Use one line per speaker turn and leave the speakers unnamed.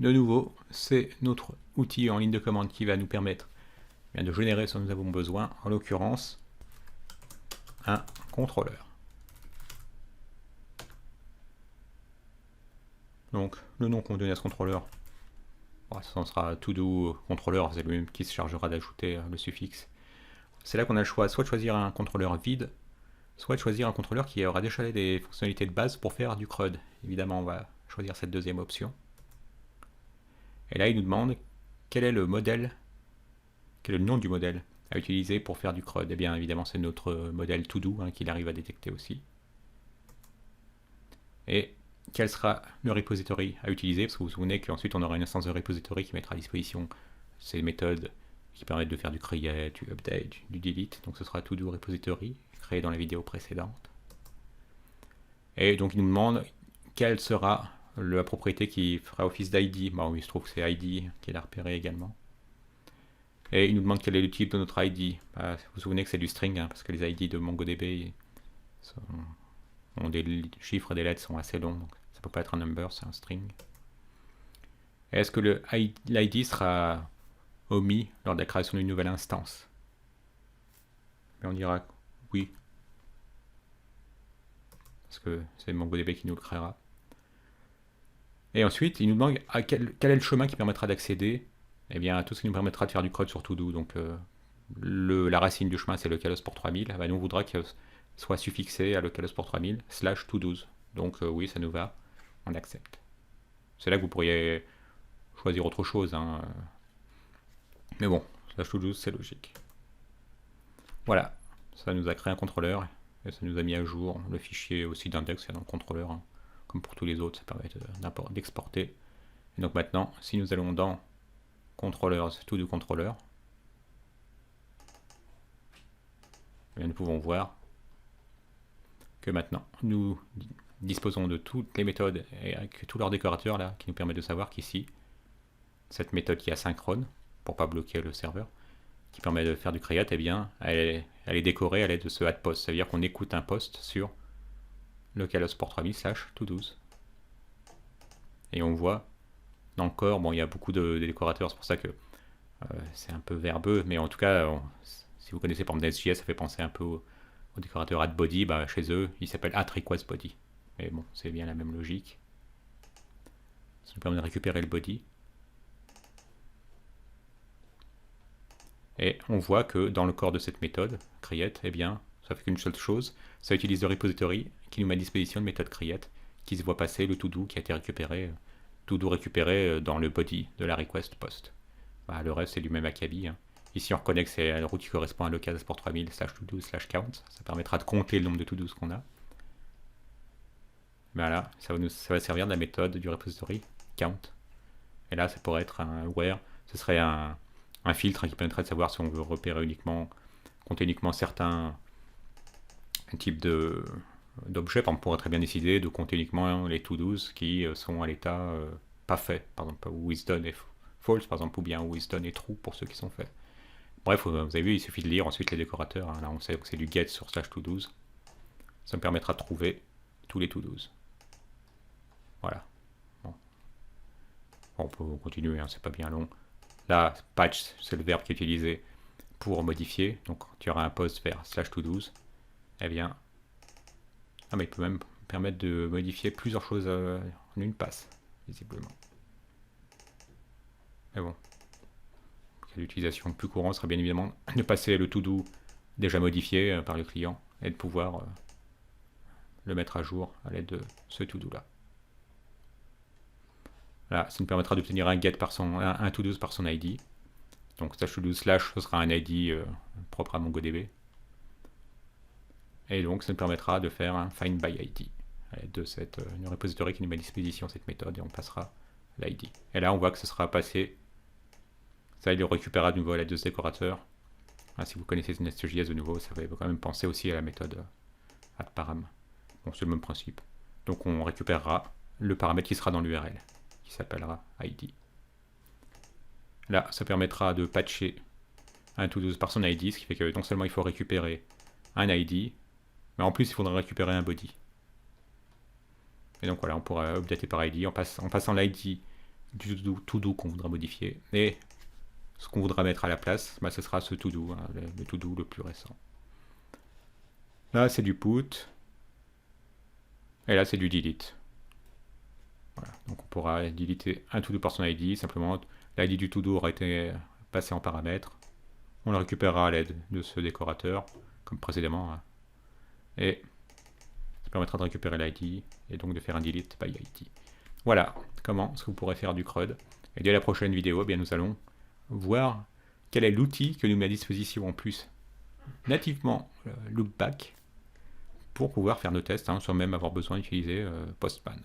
de nouveau, c'est notre outil en ligne de commande qui va nous permettre de générer ce dont nous avons besoin, en l'occurrence un contrôleur. Donc le nom qu'on donne à ce contrôleur, ça sera todo contrôleur, c'est lui-même qui se chargera d'ajouter le suffixe. C'est là qu'on a le choix, soit de choisir un contrôleur vide, soit de choisir un contrôleur qui aura déjà des fonctionnalités de base pour faire du CRUD. Évidemment, on va choisir cette deuxième option. Et là, il nous demande quel est le modèle, quel est le nom du modèle à utiliser pour faire du CRUD. Et bien évidemment, c'est notre modèle todo qu'il arrive à détecter aussi. Et quel sera le repository à utiliser, parce que vous vous souvenez qu'ensuite on aura une instance de repository qui mettra à disposition ces méthodes qui permettent de faire du create, du update, du delete. Donc ce sera todo repository, créé dans la vidéo précédente. Et donc il nous demande quelle sera la propriété qui fera office d'ID. Bon, il se trouve que c'est ID qui l'a repéré également. Et il nous demande quel est le type de notre ID. Vous vous souvenez que c'est du string, parce que les ID de MongoDB ont des chiffres et des lettres sont assez longs, donc ça ne peut pas être un number, c'est un string. Est-ce que l'ID sera omis lors de la création d'une nouvelle instance? Et on dira oui, parce que c'est MongoDB qui nous le créera. Et ensuite, il nous demande quel est le chemin qui permettra d'accéder. Eh bien, tout ce qui nous permettra de faire du CRUD sur todo. Donc, la racine du chemin, c'est localhost port 3000. Nous, on voudra que soit suffixé à localhost port 3000 / todo. Donc, oui, ça nous va. On accepte. C'est là que vous pourriez choisir autre chose. Mais bon, / todo, c'est logique. Voilà, ça nous a créé un contrôleur. Et ça nous a mis à jour le fichier aussi d'index dans le contrôleur. Comme pour tous les autres, ça permet d'exporter. Et donc maintenant, si nous allons dans controllers, todo controller, nous pouvons voir que maintenant nous disposons de toutes les méthodes et avec tous leurs décorateurs là qui nous permettent de savoir qu'ici cette méthode qui est asynchrone pour pas bloquer le serveur, qui permet de faire du create, eh bien elle est décorée à l'aide de ce add post. Ça veut dire qu'on écoute un post sur localhost port 3000 / todo. Et on voit dans le corps, bon, il y a beaucoup de décorateurs, c'est pour ça que c'est un peu verbeux, mais en tout cas, si vous connaissez par exemple Nest.js, ça fait penser un peu au décorateur add body. Chez eux, il s'appelle add request body. Mais bon, c'est bien la même logique. Ça nous permet de récupérer le body. Et on voit que dans le corps de cette méthode, create, eh bien, ça fait qu'une seule chose, ça utilise le repository qui nous met à disposition une méthode create qui se voit passer le todo qui a été récupéré, todo récupéré dans le body de la request post. Le reste c'est du même acabit. Ici on reconnaît que c'est la route qui correspond à localhost port 3000 / todo / count. Ça permettra de compter le nombre de todos qu'on a. Voilà, ça va servir de la méthode du repository count. Et là ça pourrait être un where, ce serait un filtre qui permettrait de savoir si on veut repérer uniquement, compter uniquement certains types d'objets. Par exemple, on pourrait très bien décider de compter uniquement les to-dos qui sont à l'état pas fait, par exemple, où is done est false, par exemple, ou bien où is done est true pour ceux qui sont faits. Bref, vous avez vu, il suffit de lire ensuite les décorateurs. Là, on sait que c'est du get sur /to-dos. Ça me permettra de trouver tous les to-dos. Voilà. Bon, on peut continuer, c'est pas bien long. Là, patch, c'est le verbe qui est utilisé pour modifier. Donc, tu auras un post vers /to-dos. Eh bien, mais il peut même permettre de modifier plusieurs choses en une passe, visiblement. Mais bon, l'utilisation plus courante serait bien évidemment de passer le to-do déjà modifié par le client et de pouvoir le mettre à jour à l'aide de ce to-do là. Là, ça nous permettra d'obtenir un get par un to-do par son ID. Donc /to-do / ce sera un ID propre à MongoDB. Et donc ça nous permettra de faire un find by ID à l'aide de cette une repository qui nous met à disposition cette méthode et on passera l'ID. Et là on voit que ce sera passé. Ça, il le récupérera de nouveau à l'aide de ce décorateur. Si vous connaissez Nest.js de nouveau, ça va quand même penser aussi à la méthode addParam. Bon, c'est le même principe. Donc on récupérera le paramètre qui sera dans l'URL, qui s'appellera ID. Là, ça permettra de patcher un to-do par son ID, ce qui fait que non seulement il faut récupérer un ID, mais en plus il faudra récupérer un body. Et donc voilà, on pourra updater par ID en passant l'ID du to-do qu'on voudra modifier. Et ce qu'on voudra mettre à la place, bah, ce sera ce to-do, hein, le to-do le plus récent. Là, c'est du put. Et là, c'est du delete. Voilà. Donc on pourra deleter un to-do par son ID. Simplement, l'ID du to-do aura été passé en paramètre. On le récupérera à l'aide de ce décorateur, comme précédemment. Hein. Et ça permettra de récupérer l'ID et donc de faire un delete by ID. Voilà comment est-ce que vous pourrez faire du CRUD. Et dès la prochaine vidéo, eh bien, nous allons voir quel est l'outil que nous met à disposition en plus nativement Loopback pour pouvoir faire nos tests, hein, sans même avoir besoin d'utiliser Postman.